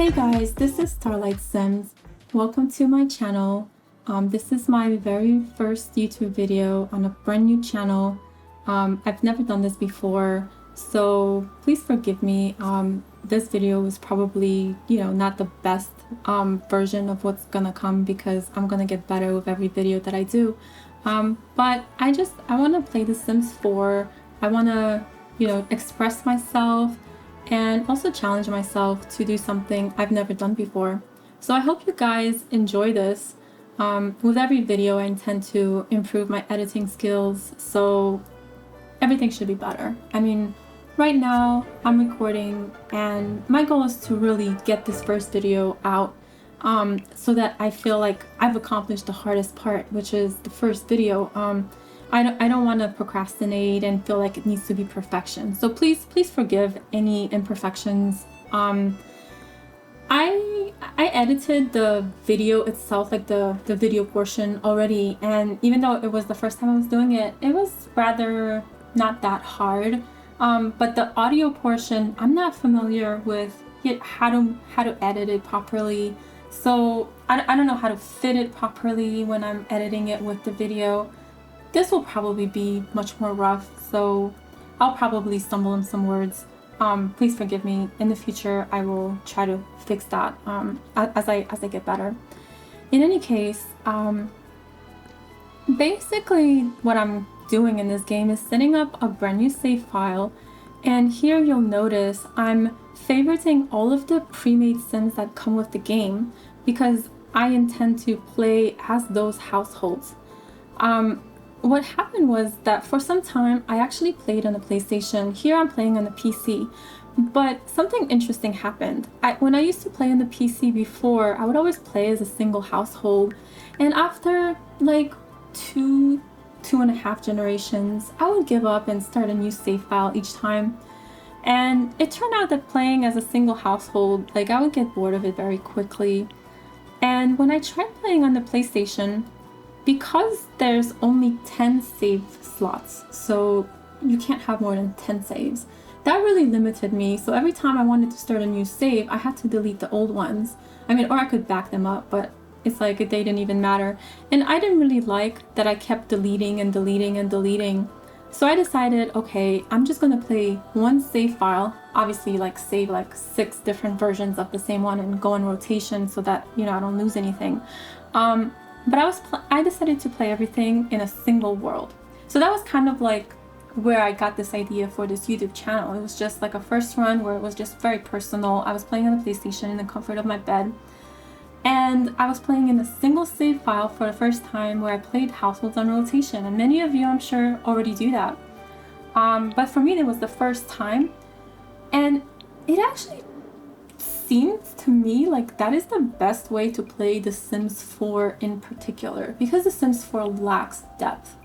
Hey guys, this is Starlight Sims. Welcome to my channel. This is my very first YouTube video on a brand new channel. I've never done this before, so please forgive me. This video is probably, not the best version of what's gonna come because I'm gonna get better with every video that I do. But I want to play The Sims 4. I want to, express myself and also challenge myself to do something I've never done before. So I hope you guys enjoy this. With every video, I intend to improve my editing skills, so everything should be better. I mean, right now I'm recording and my goal is to really get this first video out so that I feel like I've accomplished the hardest part, which is the first video. I don't want to procrastinate and feel like it needs to be perfection. So please forgive any imperfections. I edited the video itself, like the video portion already, and even though it was the first time I was doing it, it was rather not that hard. But the audio portion, I'm not familiar with yet how to edit it properly. So I don't know how to fit it properly when I'm editing it with the video. This will probably be much more rough, so I'll probably stumble on some words. Please forgive me. In the future, I will try to fix that as I get better. In any case, basically what I'm doing in this game is setting up a brand new save file, and here you'll notice I'm favoriting all of the pre-made sims that come with the game because I intend to play as those households. What happened was that for some time I actually played on the PlayStation. Here I'm playing on the PC, but something interesting happened. When I used to play on the PC before, I would always play as a single household, and after like two and a half generations, I would give up and start a new save file each time. And it turned out that playing as a single household, like I would get bored of it very quickly. And when I tried playing on the PlayStation, because there's only 10 save slots, so you can't have more than 10 saves, that really limited me. So every time I wanted to start a new save, I had to delete the old ones. I mean, or I could back them up, but it's like they didn't even matter. And I didn't really like that I kept deleting and deleting and deleting. So I decided, okay, I'm just gonna play one save file, obviously like save like 6 different versions of the same one and go in rotation so that, I don't lose anything. But I decided to play everything in a single world. So that was kind of like where I got this idea for this YouTube channel. It was just like a first run where it was just very personal. I was playing on the PlayStation in the comfort of my bed. And I was playing in a single save file for the first time where I played households on rotation. And many of you, I'm sure, already do that. But for me, it was the first time. And it actually seems to me like that is the best way to play The Sims 4 in particular, because The Sims 4 lacks depth.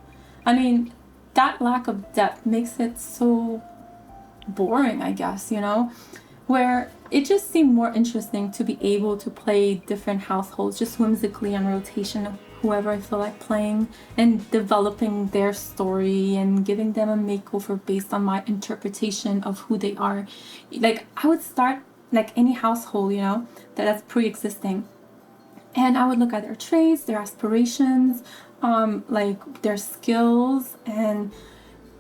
I mean, that lack of depth makes it so boring, I guess, where it just seemed more interesting to be able to play different households just whimsically on rotation of whoever I feel like playing and developing their story and giving them a makeover based on my interpretation of who they are. Like, I would start like any household, that's pre-existing. And I would look at their traits, their aspirations, like their skills, and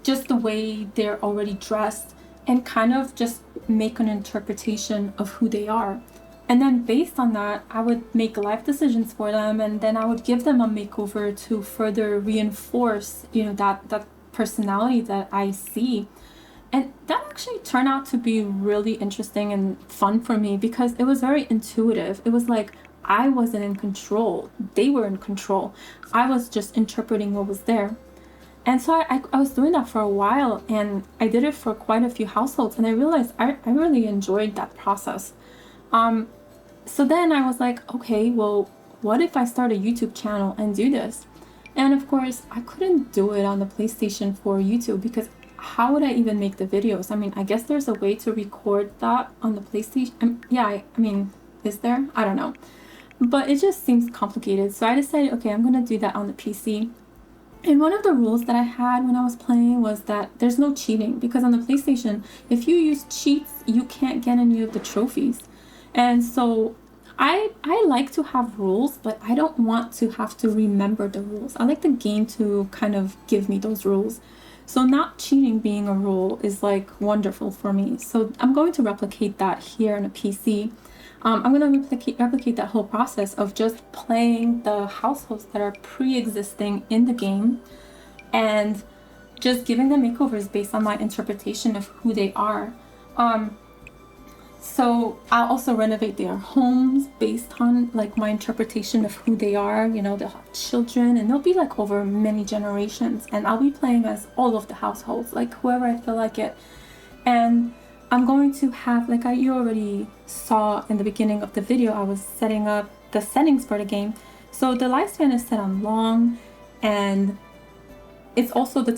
just the way they're already dressed, and kind of just make an interpretation of who they are. And then based on that, I would make life decisions for them, and then I would give them a makeover to further reinforce, that personality that I see. And that actually turned out to be really interesting and fun for me because it was very intuitive. It was like I wasn't in control. They were in control. I was just interpreting what was there. And so I was doing that for a while, and I did it for quite a few households, and I realized I really enjoyed that process. So then I was like, okay, well, what if I start a YouTube channel and do this? And of course, I couldn't do it on the PlayStation 4 YouTube because how would I even make the videos? I mean, I guess there's a way to record that on the PlayStation. I mean, is there? I don't know. But it just seems complicated. So I decided, okay, I'm going to do that on the PC. And one of the rules that I had when I was playing was that there's no cheating, because on the PlayStation, if you use cheats, you can't get any of the trophies. And so I like to have rules, but I don't want to have to remember the rules. I like the game to kind of give me those rules. So not cheating being a rule is like wonderful for me. So I'm going to replicate that here on a PC. I'm going to replicate that whole process of just playing the households that are pre-existing in the game and just giving them makeovers based on my interpretation of who they are. So I'll also renovate their homes based on like my interpretation of who they are. You know, they'll have children and they'll be like over many generations, and I'll be playing as all of the households, like whoever I feel like it. And I'm going to have, like you already saw in the beginning of the video, I was setting up the settings for the game. So the lifespan is set on long, and it's also the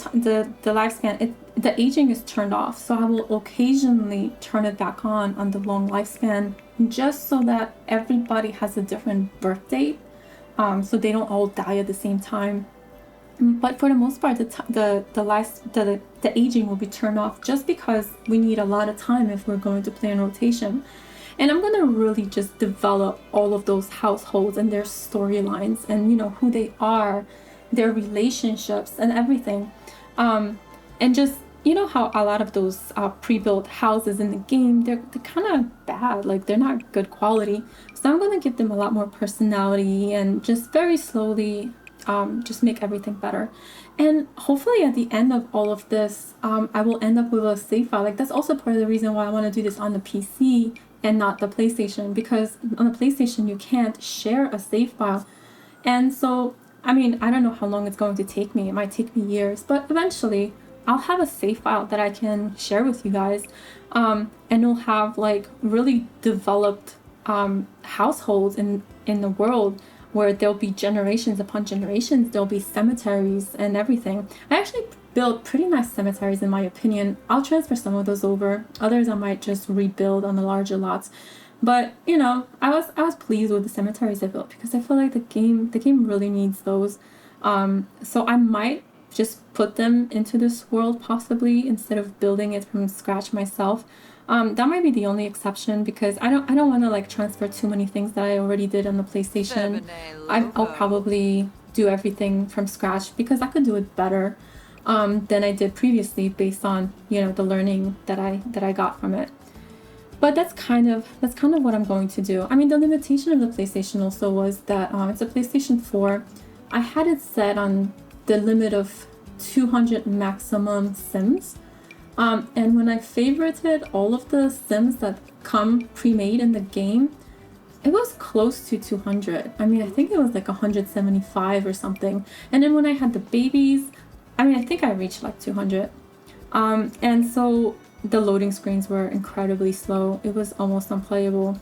lifespan, the aging is turned off. So I will occasionally turn it back on the long lifespan, just so that everybody has a different birth date, so they don't all die at the same time. But for the most part, the aging will be turned off, just because we need a lot of time if we're going to play in rotation. And I'm going to really just develop all of those households and their storylines and, you know, who they are, their relationships and everything. And just, you know how a lot of those pre-built houses in the game, they're kind of bad, like they're not good quality. So I'm going to give them a lot more personality and just very slowly just make everything better. And hopefully at the end of all of this, I will end up with a save file. Like that's also part of the reason why I want to do this on the PC and not the PlayStation, because on the PlayStation you can't share a save file. And so, I mean, I don't know how long it's going to take me. It might take me years, but eventually I'll have a save file that I can share with you guys. And it'll have like really developed households in the world, where there'll be generations upon generations, there'll be cemeteries and everything. I actually built pretty nice cemeteries in my opinion. I'll transfer some of those over. Others I might just rebuild on the larger lots. But, you know, I was pleased with the cemeteries I built, because I feel like the game really needs those. So I might just put them into this world possibly, instead of building it from scratch myself. That might be the only exception, because I don't want to like transfer too many things that I already did on the PlayStation. I'll probably do everything from scratch, because I could do it better than I did previously, based on, you know, the learning that I got from it. But that's kind of what I'm going to do. I mean, the limitation of the PlayStation also was that it's a PlayStation 4. I had it set on the limit of 200 maximum sims. And when I favorited all of the sims that come pre-made in the game, it was close to 200. I mean, I think it was like 175 or something. And then when I had the babies, I mean, I think I reached like 200. And so the loading screens were incredibly slow. It was almost unplayable.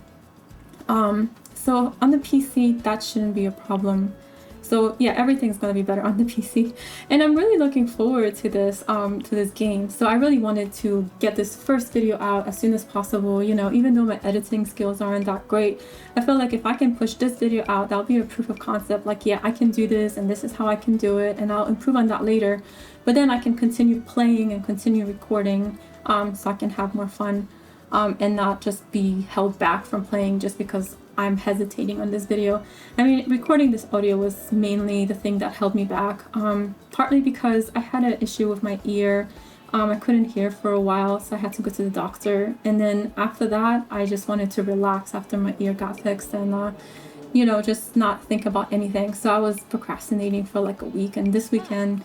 So on the PC, that shouldn't be a problem. So yeah, everything's gonna be better on the PC, and I'm really looking forward to this game. So I really wanted to get this first video out as soon as possible. You know, even though my editing skills aren't that great, I feel like if I can push this video out, that'll be a proof of concept. Like, yeah, I can do this, and this is how I can do it, and I'll improve on that later. But then I can continue playing and continue recording, so I can have more fun, and not just be held back from playing just because I'm hesitating on this video. I mean, recording this audio was mainly the thing that held me back, partly because I had an issue with my ear. I couldn't hear for a while, so I had to go to the doctor. And then after that, I just wanted to relax after my ear got fixed and, you know, just not think about anything. So I was procrastinating for like a week. And this weekend,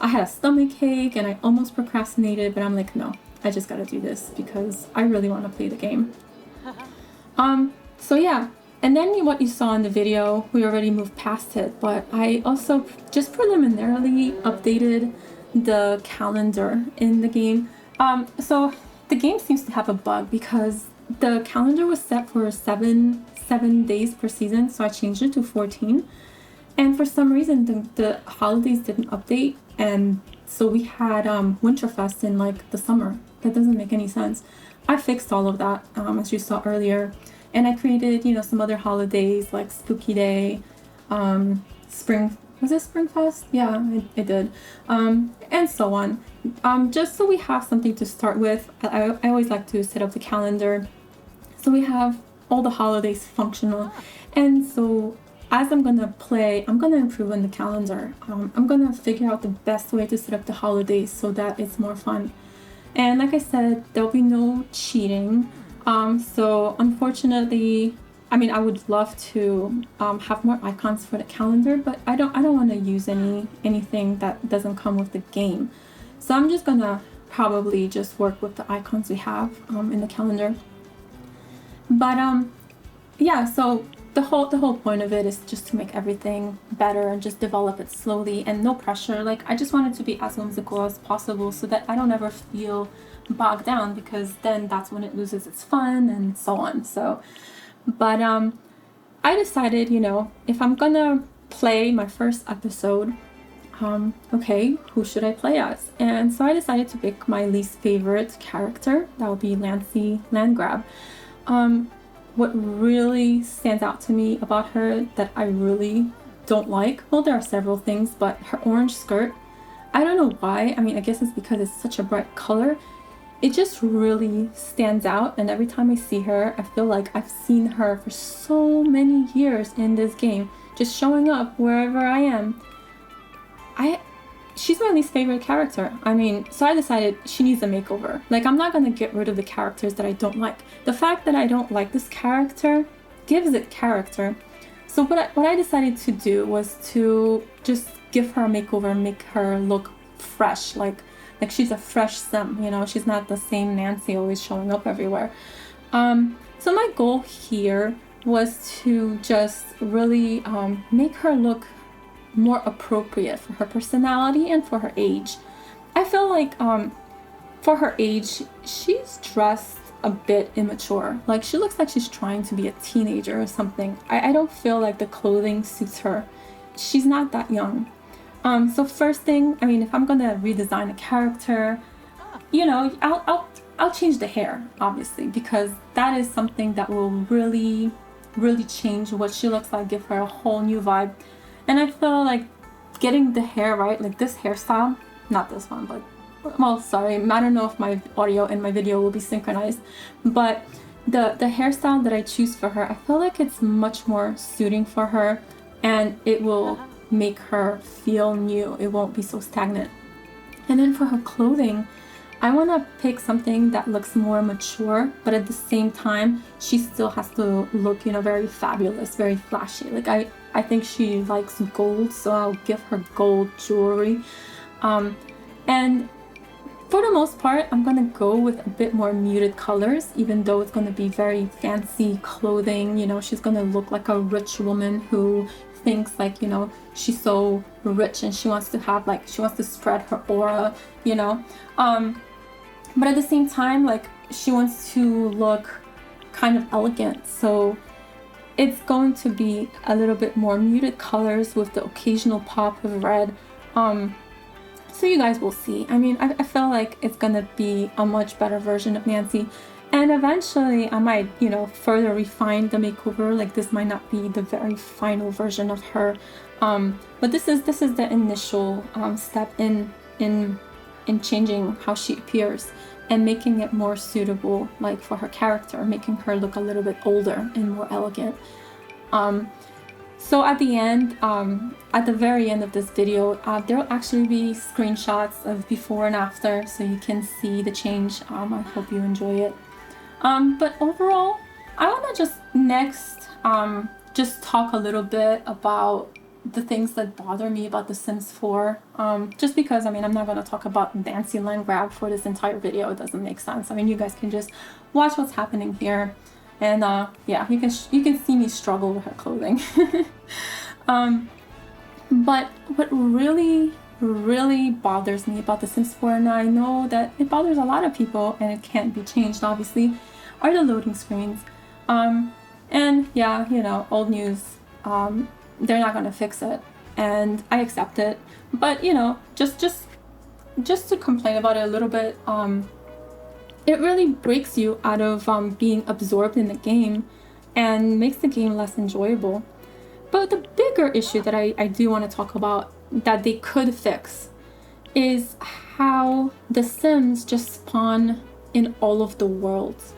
I had a stomach ache and I almost procrastinated, but I'm like, no, I just gotta do this because I really want to play the game. So yeah, and then what you saw in the video, we already moved past it, but I also just preliminarily updated the calendar in the game. So the game seems to have a bug because the calendar was set for seven days per season, so I changed it to 14. And for some reason, the holidays didn't update, and so we had Winterfest in like the summer. That doesn't make any sense. I fixed all of that, as you saw earlier. And I created, you know, some other holidays like Spooky Day, Spring, was it Springfest? Yeah, I did. And so on. Just so we have something to start with, I always like to set up the calendar. So we have all the holidays functional. And so as I'm gonna play, I'm gonna improve on the calendar. I'm gonna figure out the best way to set up the holidays so that it's more fun. And like I said, there'll be no cheating. So unfortunately, I mean, I would love to have more icons for the calendar, but I don't want to use anything that doesn't come with the game. So I'm just gonna probably just work with the icons we have in the calendar. But yeah, so the whole point of it is just to make everything better and just develop it slowly and no pressure. Like, I just want it to be as whimsical as possible so that I don't ever feel bogged down, because then that's when it loses its fun and so on. So, but I decided, if I'm gonna play my first episode, okay, who should I play as? And so I decided to pick my least favorite character. That would be Lancy Landgrab. What really stands out to me about her that I really don't like, well, there are several things, but her orange skirt, I don't know why. I mean, I guess it's because it's such a bright color. It just really stands out, and every time I see her, I feel like I've seen her for so many years in this game, just showing up wherever I am. She's my least favorite character. I mean, so I decided she needs a makeover. Like, I'm not gonna get rid of the characters that I don't like. The fact that I don't like this character gives it character. So what I decided to do was to just give her a makeover, make her look fresh, like she's a fresh sim, she's not the same Nancy always showing up everywhere. So my goal here was to just really make her look more appropriate for her personality and for her age. I feel like for her age, she's dressed a bit immature. Like, she looks like she's trying to be a teenager or something. I don't feel like the clothing suits her. She's not that young. So first thing, I mean, if I'm gonna redesign a character, I'll change the hair, obviously, because that is something that will really, really change what she looks like, give her a whole new vibe. And I feel like getting the hair right, like this hairstyle, not this one, but, well, sorry, I don't know if my audio and my video will be synchronized, but the hairstyle that I choose for her, I feel like it's much more suiting for her, and it will make her feel new. It won't be so stagnant. And then for her clothing, I want to pick something that looks more mature, but at the same time, she still has to look, very fabulous, very flashy. Like, I think she likes gold, so I'll give her gold jewelry. And for the most part, I'm gonna go with a bit more muted colors, even though it's gonna be very fancy clothing. She's gonna look like a rich woman who thinks like, she's so rich and she wants to spread her aura, but at the same time, like, she wants to look kind of elegant. So it's going to be a little bit more muted colors with the occasional pop of red. So you guys will see. I mean, I feel like it's gonna be a much better version of Nancy. And eventually I might, further refine the makeover. Like, this might not be the very final version of her. But this is the initial step in changing how she appears and making it more suitable, like, for her character, making her look a little bit older and more elegant. So at the end, at the very end of this video, there will actually be screenshots of before and after, so you can see the change. I hope you enjoy it. But overall, I want to just talk a little bit about the things that bother me about The Sims 4. Just because, I mean, I'm not going to talk about Nancy Landgrab for this entire video. It doesn't make sense. I mean, you guys can just watch what's happening here. And yeah, you can see me struggle with her clothing. But what really, really bothers me about The Sims 4, and I know that it bothers a lot of people and it can't be changed, obviously, are the loading screens. And yeah, old news. They're not gonna fix it, and I accept it. But just to complain about it a little bit, it really breaks you out of being absorbed in the game and makes the game less enjoyable. But the bigger issue that I do want to talk about that they could fix is how the Sims just spawn in all of the worlds.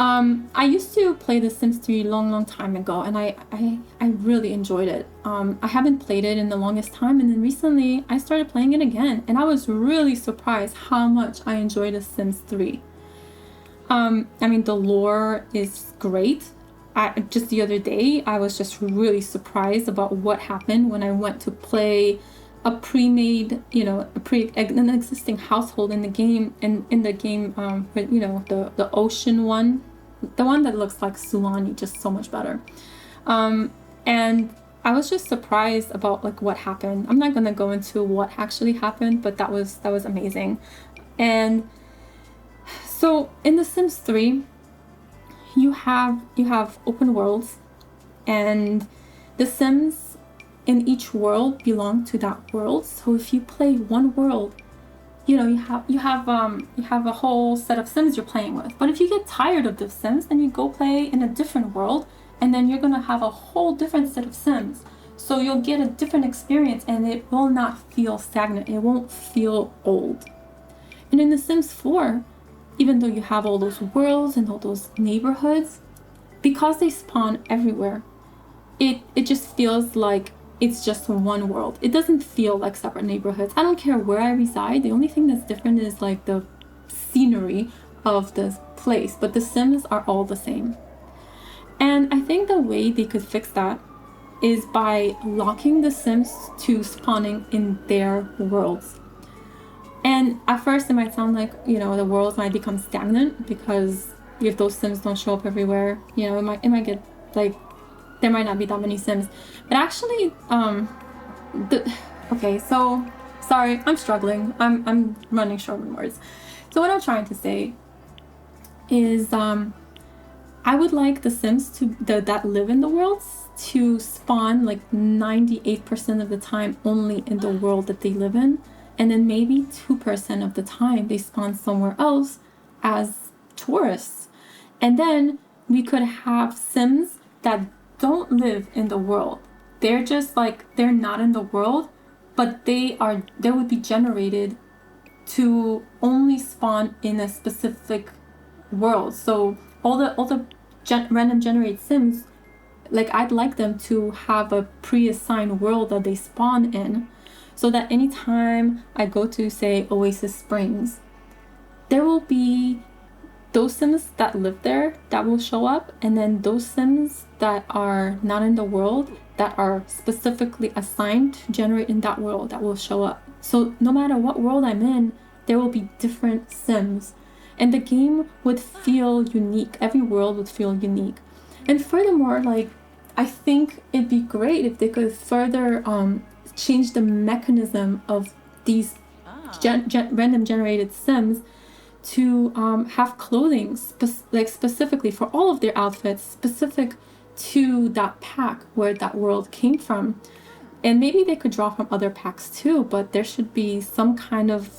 I used to play The Sims 3 long time ago, and I really enjoyed it. I haven't played it in the longest time, and then recently I started playing it again, and I was really surprised how much I enjoyed The Sims 3. I mean, the lore is great. Just the other day, I was just really surprised about what happened when I went to play a pre-made, an existing household in the game, the ocean one, the one that looks like Sulani, just so much better. And I was just surprised about like what happened. I'm not gonna go into what actually happened, but that was amazing. And so in The Sims 3, you have open worlds, and the Sims in each world belong to that world. So if you play one world, you have a whole set of Sims you're playing with. But if you get tired of the Sims, then you go play in a different world, and then you're gonna have a whole different set of Sims. So you'll get a different experience, and it will not feel stagnant. It won't feel old. And in The Sims 4, even though you have all those worlds and all those neighborhoods, because they spawn everywhere, it just feels like it's just one world. It doesn't feel like separate neighborhoods. I don't care where I reside. The only thing that's different is like the scenery of the place, but the Sims are all the same. And I think the way they could fix that is by locking the Sims to spawning in their worlds. And at first it might sound like, the worlds might become stagnant, because if those Sims don't show up everywhere, it might get like, there might not be that many Sims. But actually, okay, so sorry, I'm struggling. I'm running short on words. So what I'm trying to say is, I would like the Sims that live in the worlds to spawn like 98% of the time only in the world that they live in. And then maybe 2% of the time they spawn somewhere else as tourists. And then we could have Sims that don't live in the world. They're just like, they're not in the world, but they would be generated to only spawn in a specific world. So all the random generate Sims, like I'd like them to have a pre-assigned world that they spawn in, so that anytime I go to, say, Oasis Springs, there will be those Sims that live there that will show up, and then those Sims that are not in the world that are specifically assigned to generate in that world that will show up. So no matter what world I'm in, there will be different Sims, and the game would feel unique. Every world would feel unique. And furthermore, like, I think it'd be great if they could further change the mechanism of these random generated Sims to have clothing specifically for all of their outfits, specific to that pack where that world came from. And maybe they could draw from other packs too, but there should be some kind of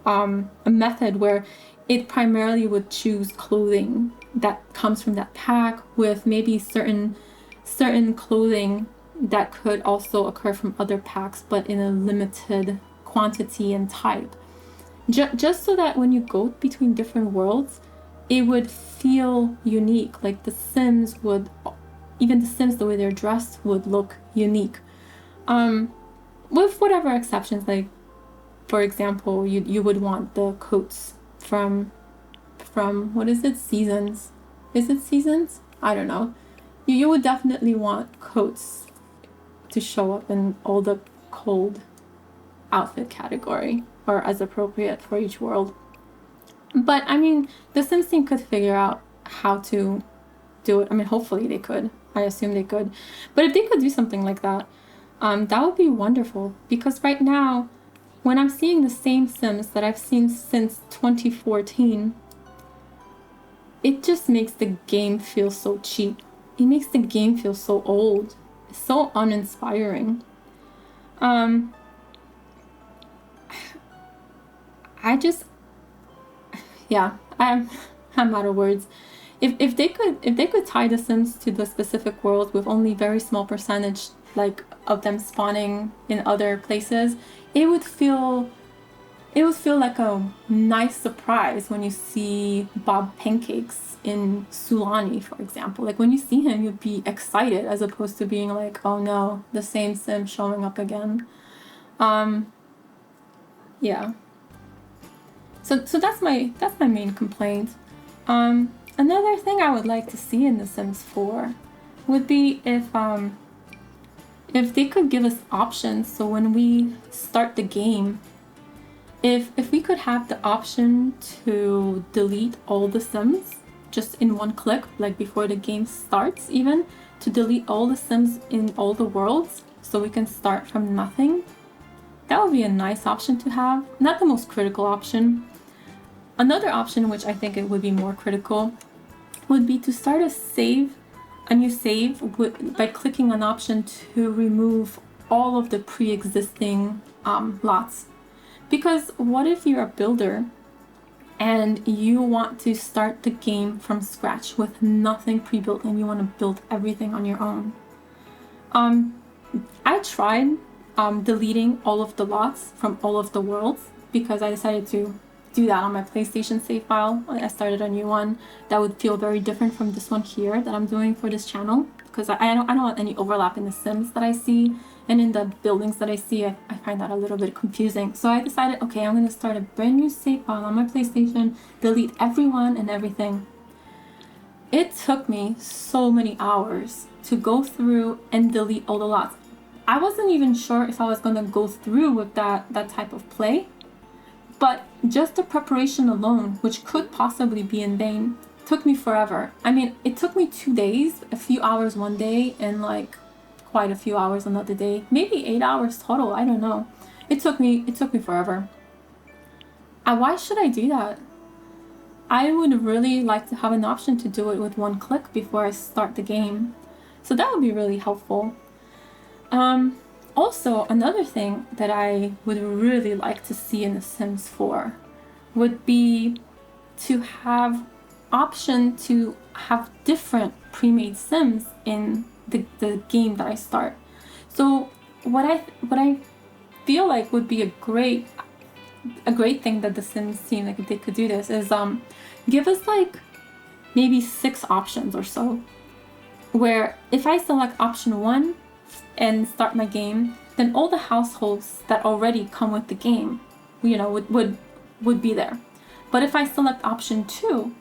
a method where it primarily would choose clothing that comes from that pack, with maybe certain clothing that could also occur from other packs, but in a limited quantity and type. Just so that when you go between different worlds, it would feel unique. Like the Sims, the way they're dressed would look unique. With whatever exceptions, like, for example, you would want the coats from what is it? Seasons? Is it Seasons? I don't know. You would definitely want coats to show up in all the cold outfit category, or as appropriate for each world. But I mean, the Sims team could figure out how to do it. I mean, hopefully they could. I assume they could. But if they could do something like that, that would be wonderful. Because right now, when I'm seeing the same Sims that I've seen since 2014, it just makes the game feel so cheap. It makes the game feel so old. It's so uninspiring. I'm out of words. If they could tie the Sims to the specific world with only very small percentage, like, of them spawning in other places, it would feel it would feel like a nice surprise when you see Bob Pancakes in Sulani, for example. Like when you see him, you'd be excited as opposed to being like, oh no, the same sim showing up again. Yeah. So that's my main complaint. Another thing I would like to see in The Sims 4 would be if they could give us options. So when we start the game, if we could have the option to delete all the Sims just in one click, like before the game starts, even to delete all the Sims in all the worlds, so we can start from nothing. That would be a nice option to have. Not the most critical option. Another option, which I think it would be more critical, would be to start a new save by clicking an option to remove all of the pre-existing lots. Because what if you're a builder and you want to start the game from scratch with nothing pre-built and you want to build everything on your own? I tried deleting all of the lots from all of the worlds because I decided to do that on my PlayStation save file. I started a new one that would feel very different from this one here that I'm doing for this channel, because I don't want any overlap in the Sims that I see and in the buildings that I see. I find that a little bit confusing. So I decided, okay, I'm going to start a brand new save file on my PlayStation, delete everyone and everything. It took me so many hours to go through and delete all the lots. I wasn't even sure if I was going to go through with that type of play. But just the preparation alone, which could possibly be in vain, took me forever. I mean, it took me 2 days, a few hours one day, and like quite a few hours another day. Maybe 8 hours total, I don't know. It took me forever. Why should I do that? I would really like to have an option to do it with one click before I start the game. So that would be really helpful. Also, another thing that I would really like to see in The Sims 4 would be to have option to have different pre-made Sims in the game that I start. So what I feel like would be a great thing that the Sims team, like if they could do this, is give us like maybe 6 options or so, where if I select option 1 and start my game, then all the households that already come with the game, you know, would be there. But if I select option 2,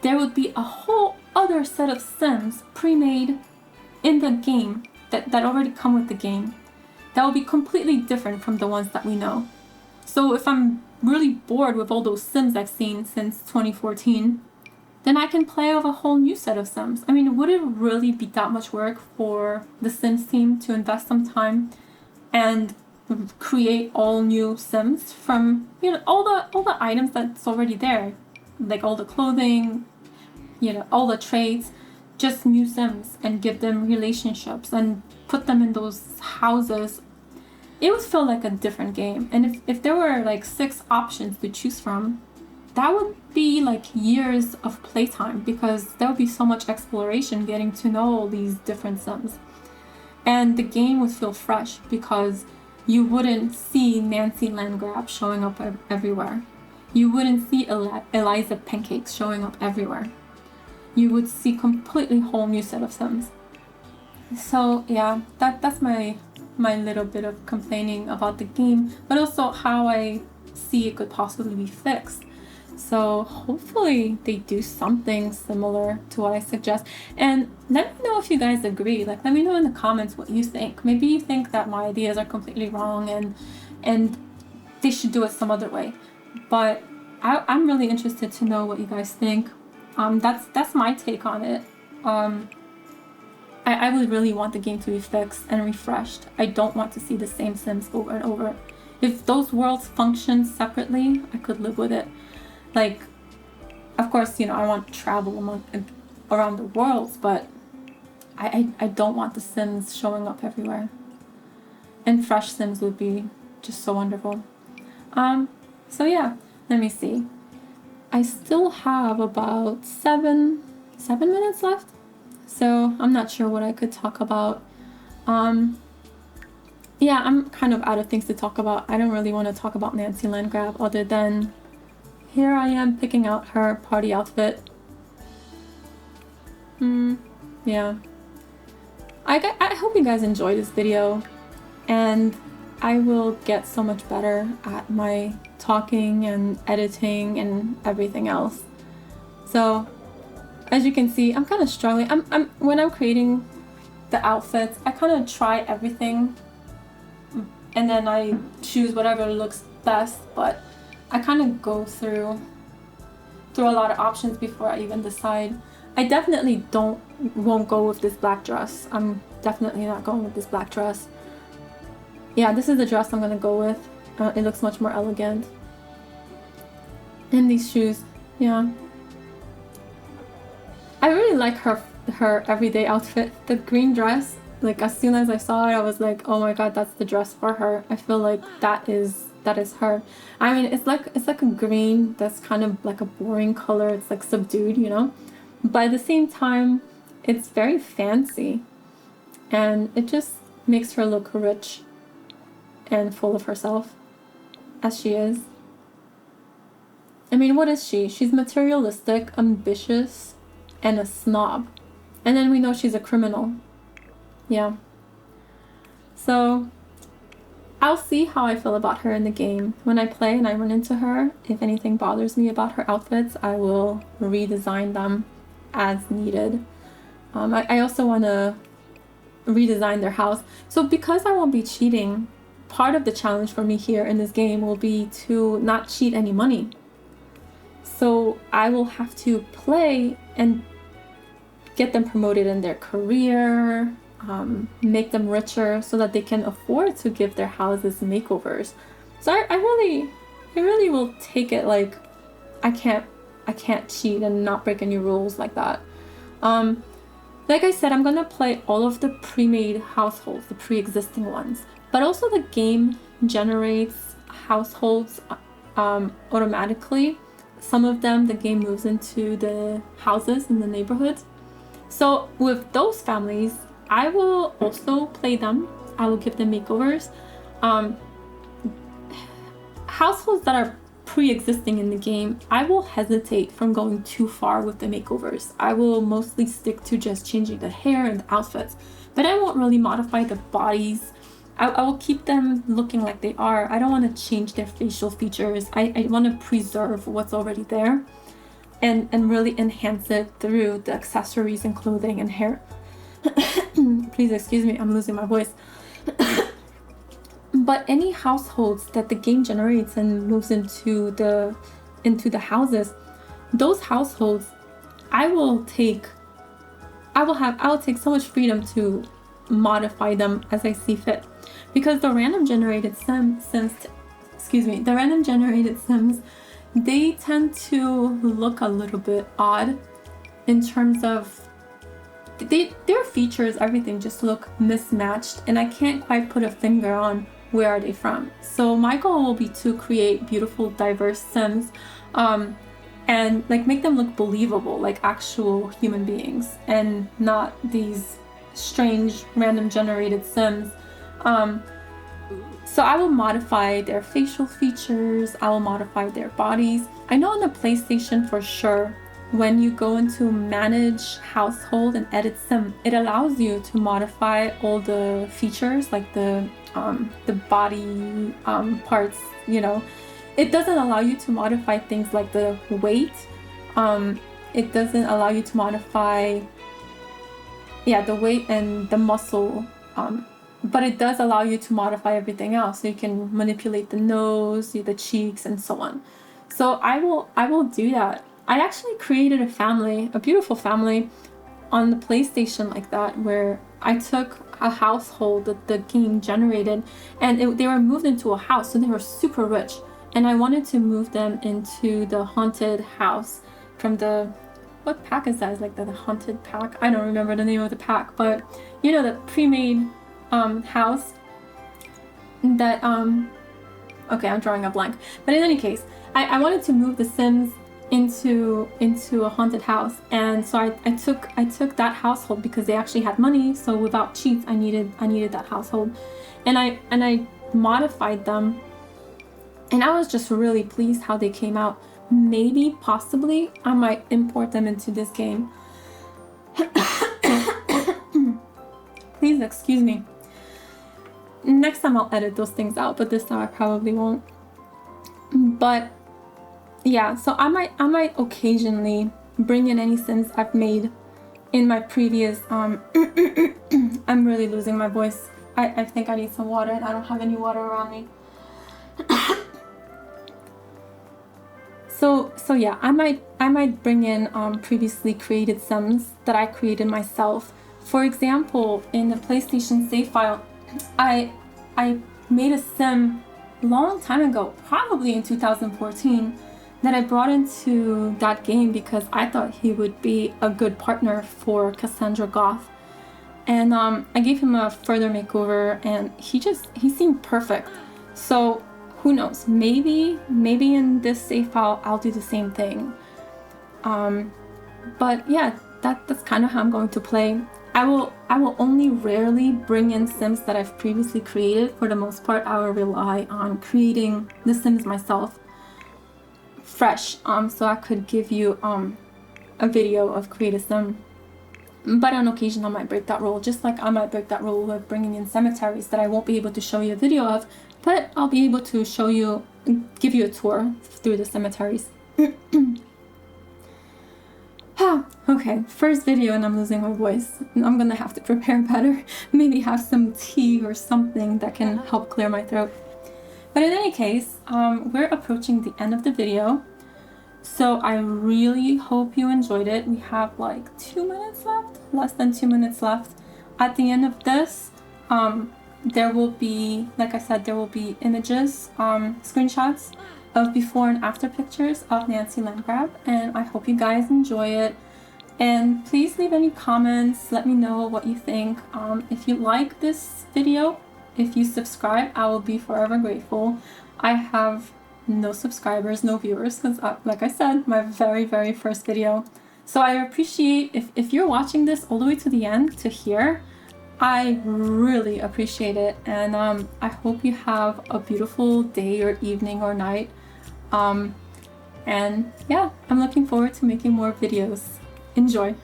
there would be a whole other set of Sims pre-made in the game that already come with the game. That would be completely different from the ones that we know. So if I'm really bored with all those Sims I've seen since 2014, then I can play with a whole new set of Sims. I mean, would it really be that much work for the Sims team to invest some time and create all new Sims from, you know, all the items that's already there, like all the clothing, you know, all the traits, just new Sims, and give them relationships and put them in those houses? It would feel like a different game. And if there were like 6 options to choose from, that would be like years of playtime, because there would be so much exploration getting to know all these different Sims. And the game would feel fresh because you wouldn't see Nancy Landgrab showing up everywhere. You wouldn't see Eliza Pancakes showing up everywhere. You would see completely whole new set of Sims. So yeah, that's my little bit of complaining about the game, but also how I see it could possibly be fixed. So hopefully they do something similar to what I suggest. And let me know if you guys agree. Like, let me know in the comments what you think. Maybe you think that my ideas are completely wrong and they should do it some other way. But I'm really interested to know what you guys think. That's my take on it. I would really want the game to be fixed and refreshed. I don't want to see the same Sims over and over. If those worlds function separately, I could live with it. Like, of course, you know, I want to travel around the world, but I don't want the Sims showing up everywhere. And fresh Sims would be just so wonderful. So yeah, let me see. I still have about 7 minutes left, so I'm not sure what I could talk about. yeah, I'm kind of out of things to talk about. I don't really want to talk about Nancy Landgraf other than here I am picking out her party outfit. Yeah. I hope you guys enjoyed this video, and I will get so much better at my talking and editing and everything else. So as you can see, I'm kind of struggling. When I'm creating the outfits, I kind of try everything and then I choose whatever looks best, but I kind of go through a lot of options before I even decide. I definitely won't go with this black dress. I'm definitely not going with this black dress. Yeah, this is the dress I'm gonna go with. It looks much more elegant. And these shoes, yeah. I really like her everyday outfit. The green dress, like as soon as I saw it, I was like, oh my god, that's the dress for her. I feel like that is her. I mean, it's like a green that's kind of like a boring color. It's like subdued, you know? But at the same time, it's very fancy. And it just makes her look rich and full of herself, as she is. I mean, what is she? She's materialistic, ambitious, and a snob. And then we know she's a criminal. Yeah. So I'll see how I feel about her in the game. When I play and I run into her, if anything bothers me about her outfits, I will redesign them as needed. I also want to redesign their house. So because I won't be cheating, part of the challenge for me here in this game will be to not cheat any money. So I will have to play and get them promoted in their career, make them richer so that they can afford to give their houses makeovers. So I really will take it like I can't cheat and not break any rules like that. Like I said, I'm gonna play all of the pre-made households, the pre-existing ones, but also the game generates households automatically. Some of them, the game moves into the houses in the neighborhoods. So with those families, I will also play them. I will give them makeovers. Households that are pre-existing in the game, I will hesitate from going too far with the makeovers. I will mostly stick to just changing the hair and the outfits, but I won't really modify the bodies. I will keep them looking like they are. I don't want to change their facial features. I want to preserve what's already there and really enhance it through the accessories and clothing and hair. Please excuse me, I'm losing my voice. But any households that the game generates and moves into the houses, those households, I will take so much freedom to modify them as I see fit. Because the random generated sims, they tend to look a little bit odd in terms of their features, everything just look mismatched, and I can't quite put a finger on where are they from. So my goal will be to create beautiful, diverse sims, and like make them look believable, like actual human beings, and not these strange random generated sims. So I will modify their facial features, I will modify their bodies. I know on the PlayStation for sure, when you go into manage household and edit sim, it allows you to modify all the features, like the body parts, you know. It doesn't allow you to modify things like the weight. It doesn't allow you to modify the weight and the muscle, but it does allow you to modify everything else. So you can manipulate the nose, the cheeks, and so on. So I will do that. I actually created a beautiful family on the PlayStation like that, where I took a household that the game generated, and they were moved into a house, so they were super rich, and I wanted to move them into the haunted house from what pack is that? Is like the haunted pack? I don't remember the name of the pack, but you know, the pre-made house that okay, I'm drawing a blank. But in any case, I wanted to move the Sims into a haunted house. And so I took that household because they actually had money, so without cheats I needed that household, and I modified them, and I was just really pleased how they came out. Maybe possibly I might import them into this game. Please excuse me. Next time I'll edit those things out, but this time I probably won't. But yeah, so I might occasionally bring in any Sims I've made in my previous I'm really losing my voice. I think I need some water, and I don't have any water around me. So yeah, I might bring in previously created Sims that I created myself. For example, in the PlayStation save file, I made a Sim long time ago, probably in 2014, that I brought into that game because I thought he would be a good partner for Cassandra Goth. And I gave him a further makeover, and he seemed perfect. So who knows, maybe in this save file I'll do the same thing. But yeah, that's kind of how I'm going to play. I will only rarely bring in Sims that I've previously created. For the most part, I will rely on creating the Sims myself fresh, so I could give you a video of create a Sim. But on occasion I might break that rule, just like I might break that rule of bringing in cemeteries that I won't be able to show you a video of, but I'll be able to show you, give you a tour through the cemeteries. Okay, first video and I'm losing my voice. I'm gonna have to prepare better. Maybe have some tea or something that can help clear my throat. But in any case, we're approaching the end of the video. So I really hope you enjoyed it. We have like 2 minutes left, less than 2 minutes left. At the end of this, there will be, like I said, there will be images, screenshots of before and after pictures of Nancy Landgrab, and I hope you guys enjoy it. And please leave any comments, let me know what you think. If you like this video, if you subscribe, I will be forever grateful. I have no subscribers, no viewers, because like I said, my very first video. So I appreciate if you're watching this all the way to the end to here. I really appreciate it, and I hope you have a beautiful day or evening or night. And yeah, I'm looking forward to making more videos. Enjoy.